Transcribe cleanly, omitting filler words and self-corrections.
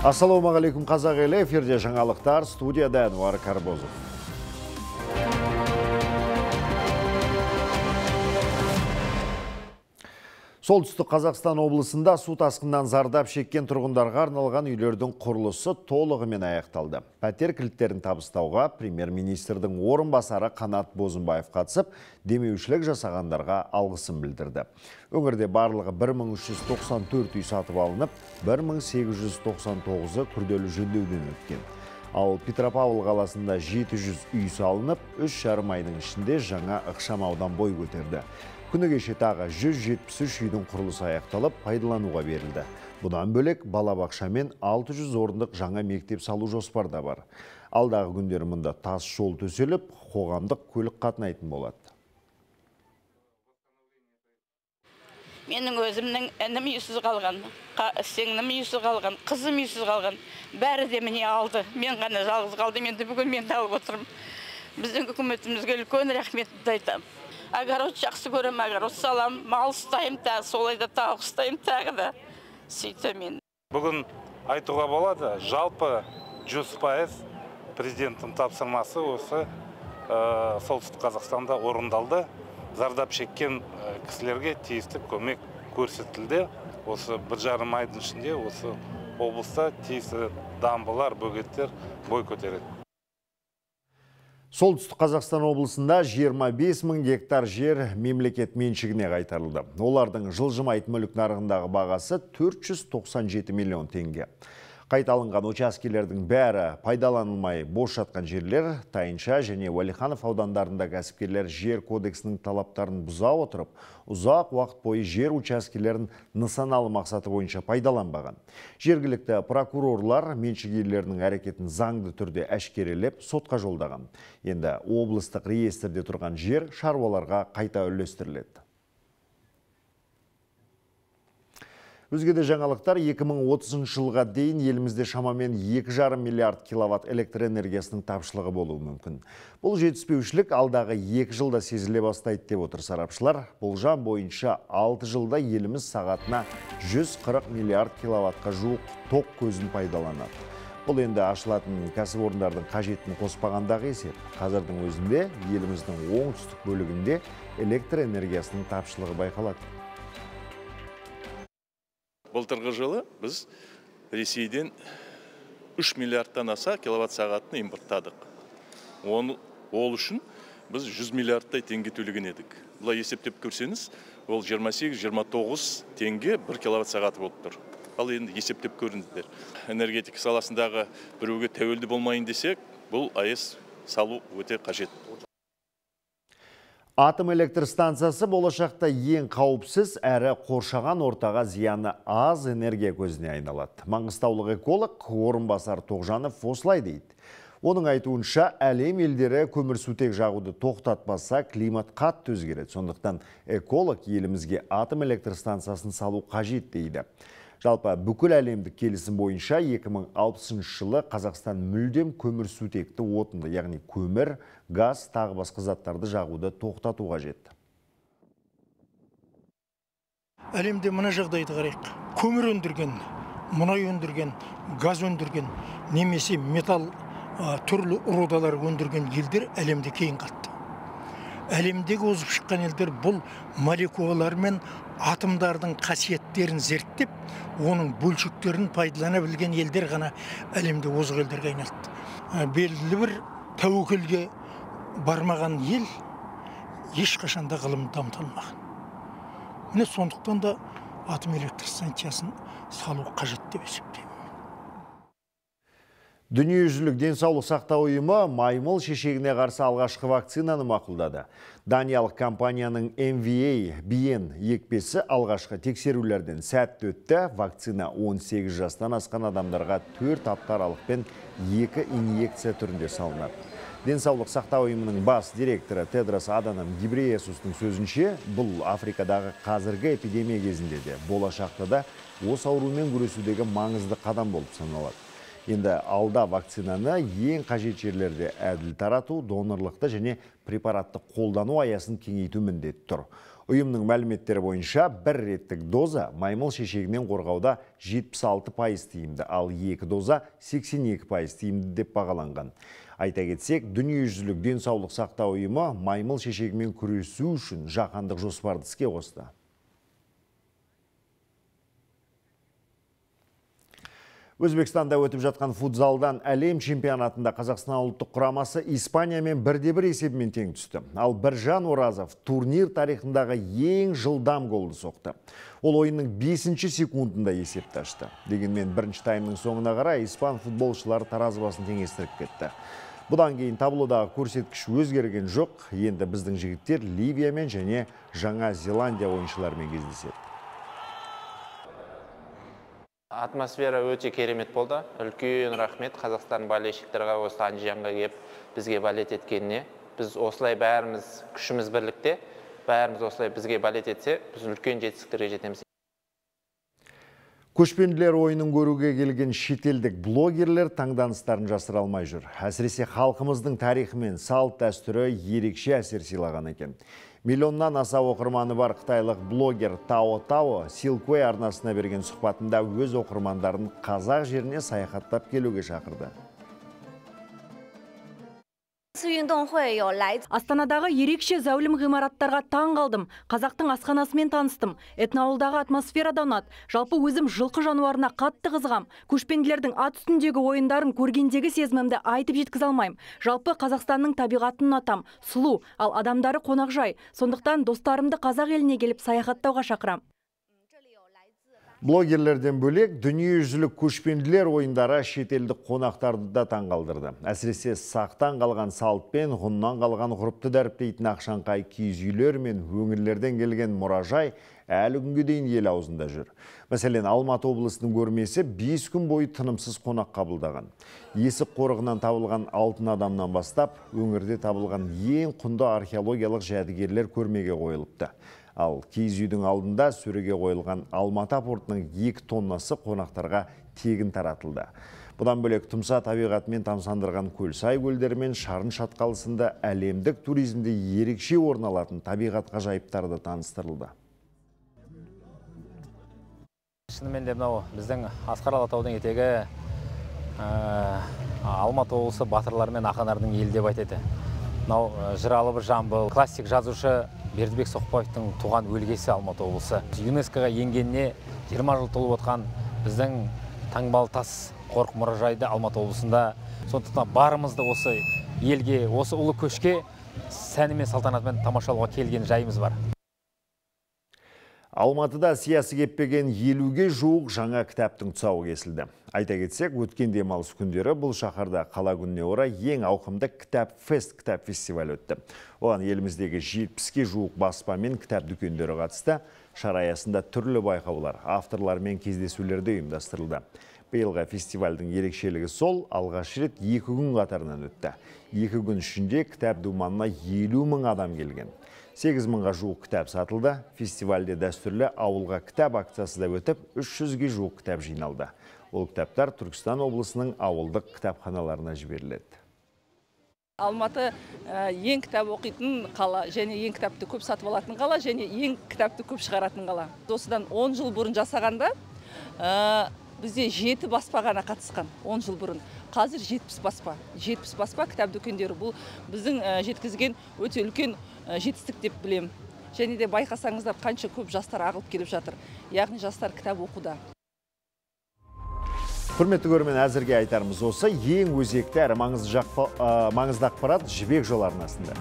Ассалаумағалейкум қазақ елі, эфирде жаңалықтар, студияда Әнуар Карбозов. Солтүстік Қазақстан облысында су тасқыннан зардап шеккен тұрғындарға арналған үйлердің құрылысы толығымен аяқталды. Пәтер кілттерін табыстауға премьер-министрдің орынбасары Қанат Бозымбаев қатысып, демеушілік жасағандарға алғысын білдірді. Өңірде барлығы 1394 үй сатып алынып, 1899-ы күрделі жөндеуден өткен. Ал Петропавл қаласында 700 үй салынып, 3,5 айдың ішінде жаңа ықшамаудан бой көтерді. Күні кеше тағы 173 үйдің құрылысы аяқталып, пайдалануға берілді. Бұдан бөлек балабақша мен 600 орындық жаңа мектеп салу жоспарда бар. Алдағы күндері мұнда тас жол төселіп, қоғамдық көлік қатынайтын болады. Менің өзімнің інім үйсіз қалған, сеңнім үйсіз қалған, қызым үйсіз қалған. Бәрі де міне алды. Мен ғана жалғыз қалдым, енді бүгін мен де алып отырмын. Біздің үкіметімізге үлкен рахметімді айтамын. Огород жақсы көрем, огород салам, мал ұстайым, солайда тауық ұстайым тағы да. Сөйтіп мен. Бүгін айтуға болады, жалпы 100% президенттің тапсырмасы осы солтүстік Қазақстанда орындалды. Зардап шеккен кісілерге тиісті көмек көрсетілді. Осы 1,5 айдың ішінде осы облыста тиісті дамбылар, бөгеттер бой көтереді. Солтүстік Қазақстан облысында 25 мың гектар жер мемлекет меншігіне қайтарылды. Олардың жылжымайтын мүлік нарығындағы бағасы 497 миллион теңге. Қайталынған учаскелердің бәрі пайдаланылмай бос жатқан жерлер. Тайынша және Уәлиханов аудандарында кәсіпкерлер жер кодексінің талаптарын бұза отырып, ұзақ уақыт бойы жер учаскелерін нысаналы мақсаты бойынша пайдаланбаған. Жергілікті прокурорлар меншік иелерінің әрекетін заңды түрде әшкерелеп, сотқа жолдаған. Енді облыстық реестрде тұрған жер шаруаларға қайта үлестіріледі. Өзгеде жаңалықтар 2030 жылға дейін елімізде шамамен 2,5 миллиард киловатт электр энергиясының тапшылығы болуы мүмкін. Бұл жетіспеушілік алдағы 2 жылда сезіле бастайды деп отыр сарапшылар. Болжам бойынша 6 жылда еліміз сағатына 140 миллиард киловаттқа жуық тоқ көзін пайдаланады. Бұл енді ашылатын кәсіпорындардың қажетін қоспағандағы есеп. Қазірдің өзінде еліміздің оңтүстік бөлігінде электр энергиясының тапшылығы байқалады. Былтырғы жылы біз Ресейден 3 миллиардтан аса киловатт сағатын импорттадық. Ол үшін біз 100 миллиардтай теңге төлеген едік. Бұлай есептеп көрсеңіз, ол 28-29 теңге 1 киловатт сағаты болып тұр. Ал енді есептеп көріңіздер. Энергетика саласындағы біреуге тәуелді болмайын десек, бұл АЭС салу өте қажет. Атом электр станциясы болашақта ең қауіпсіз әрі қоршаған ортаға зияны аз энергия көзіне айналады. Маңғыстаулық эколог орынбасар Тоғжанов осылай дейді. Оның айтуынша, әлем елдері көмірсутек жағуды тоқтатпаса, климат қатты өзгереді. Сондықтан эколог елімізге атом электр станциясын салу қажет дейді. Жалпы бүкіл әлемдік келісім бойынша 2060 жылы Қазақстан мүлдем көмірсутекті отынды, яғни көмір, газ, тағы басқа заттарды жағуды тоқтату қажет. Әлемде мына жағдайды қарайық. Көмір өндірген, мұнай өндірген, газ өндірген, немесе металл түрлі рудалар өндірген елдер әлемде кейін қатты. Әлемдегі озып шыққан елдер бұл молекулалар мен атомдардың қасиеттерін зерттеп, оның бөлшектерін пайдалана білген елдер ғана әлемде озық елдерге айналды. Белгілі бір тәуекелге бармаған ел ешқашанда ғылым дамытылмаған. Міне сондықтан да атом электр станциясын салу қажет деп есептеймін. Дүниежүзілік денсаулық сақтау ұйымы маймыл шешегіне қарсы алғашқы вакцинаны мақұлдады. Даниялық компанияның MVA-BN екпесі алғашқы тексерулерден сәтті өтті. Вакцина 18 жастан асқан адамдарға 4 апта аралықпен 2 инъекция түрінде салынады. Денсаулық сақтау ұйымының бас директоры Тедрос Аданом Гебрейесустың сөзінше, бұл Африкадағы қазіргі эпидемия кезінде де болашақта да осы аурумен күресудегі маңызды қадам болып саналады. Енді алда вакцинаны ең қажет жерлерде әділ тарату, донорлықты және препаратты қолдану аясын кеңейту міндеті тұр. Ұйымның мәліметтері бойынша бір реттік доза маймыл шешегінен қорғауда 76% тиімді, ал 2 доза 82% тиімді деп бағаланған. Айта кетсек, дүниежүзілік денсаулық сақтау ұйымы маймыл шешегімен күресу үшін жаһандық жоспарды іске қосты. Өзбекстанда өтіп жатқан футзалдан әлем чемпионатында Қазақстан ұлттық құрамасы Испаниямен 1-1 есебімен тең түсті. Ал Біржан Оразов турнир тарихындағы ең жылдам голды соқты. Ол ойынның 5-ші секундында есепті ашты. Дегенмен бірінші таймның соңына қарай испан футболшылары таразы басын теңестіріп кетті. Бұдан кейін таблодағы көрсеткіш өзгерген жоқ. Енді біздің жігіттер Ливиямен және Жаңа Зеландия ойыншыларымен кездеседі. Атмосфера өте керемет болды. Үлкен рахмет Қазақстан болельшіктерге осы Анжиянға келіп бізге балет еткеніне. Біз осылай бәріміз күшіміз бірлікте, бәріміз осылай бізге балет етсе, біз үлкен жетістіктерге жетеміз. Көшпенділер ойынын көруге келген шетелдік блогерлер таңданыстарын жасыра алмай жүр. Әсіресе халқымыздың тарихы мен салт дәстүрі ерекше әсер сыйлаған екен. Миллионнан аса оқырманы бар қытайлық блогер Тао Тао Силкуэй арнасына берген сұхбатында өз оқырмандарын қазақ жеріне саяхаттап келуге шақырды. Астанадағы ерекше зәулім ғимараттарға таң қалдым. Қазақтың асханасымен таныстым. Этноауылдағы атмосферада ұнады. Жалпы өзім жылқы жануарына қатты қызығам. Көшпенділердің ат үстіндегі ойындарын көргендегі сезімімді айтып жеткізе алмаймын. Жалпы Қазақстанның табиғатын ұнатам. Сұлу, ал адамдары қонақжай. Сондықтан достарымды қазақ еліне келіп саяхаттауға шақырам. Блогерлерден бөлек дүниежүзілік көшпенділер ойындары шетелдік қонақтарды да таңғалдырды. Әсіресе сақтан қалған салтпен ғұннан қалған ғұрыпты дәріптейтін Ақшаңқай киіз үйлер мен өңірлерден келген мұражай әлі күнге дейін ел аузында жүр. Мәселен, Алматы облысының көрмесі 5 күн бойы тынымсыз қонақ қабылдаған. Есік қорығынан табылған алтын адамнан бастап, өңірде табылған ең құнды археологиялық жәдігерлер көрмеге қойылыпты. Ал киіз үйдің алдында сөреге қойылған Алматы портының 2 тоннасы қонақтарға тегін таратылды. Бұдан бөлек тұмса табиғатымен тамсандырған Көлсай көлдері мен Шарын шатқалысында әлемдік туризмде ерекше орын алатын табиғат ғажайыптары да таныстырылды. Шынымен де мынау біздің Асқар Алатаудың етегі Алматы облысы батырлар мен ақындардың елі деп айтады. Мынау Жыралы бір Жамбыл, классик жазушы Бердібек Соқпаевтың туған өлкесі Алматы облысы. ЮНЕСКО-ға енгеніне 20 жыл толып отқан біздің таңбалы тас қорық мұражайды Алматы облысында. Сондықтан барымызды осы елге, осы ұлы көшке сәні мен салтанатымен тамашалауға келген жайымыз бар. Алматыда сиясы кеппеген 50-ге жуық жаңа кітаптың тұсауы кесілді. Айта кетсек, өткен демалыс күндері бұл шаһарда қала күніне орай ең ауқымды кітап фестивалі өтті. Оған еліміздегі 70-ге жуық баспа мен кітап дүкендері қатысты. Шара аясында түрлі байқаулар, авторлармен кездесулерде ұйымдастырылды. Биылғы фестивальдің ерекшелігі сол, алғаш рет 2 күн қатарынан өтті. 2 күн ішінде кітап думанына 50 мың адам келген. 8 мыңға жуық кітап сатылды. Фестивальде дәстүрлі ауылға кітап акциясы да өтіп, 300-ге жуық кітап жиналды. Ол кітаптар Түркістан облысының ауылдық кітапханаларына жіберіледі. Алматы ең кітап оқитын қала, және ең кітапты көп сатып алатын қала, және ең кітапты көп шығаратын қала. Осыдан 10 жыл бұрын жасағанда бізде 7 баспа ғана қатысқан, 10 жыл бұрын. Қазір 70 баспа. 70 баспа кітап дүкендері. Бұл біздің жеткізген өте үлкен жетістік деп білем. Және де байқасаңыздар қанша көп жастар ағылып келіп жатыр. Яғни жастар кітап оқуда. Құрметті көрермен, әзірге айтарымыз осы. Ең өзекті әрі маңызды ақпарат Жібек жолы арнасында.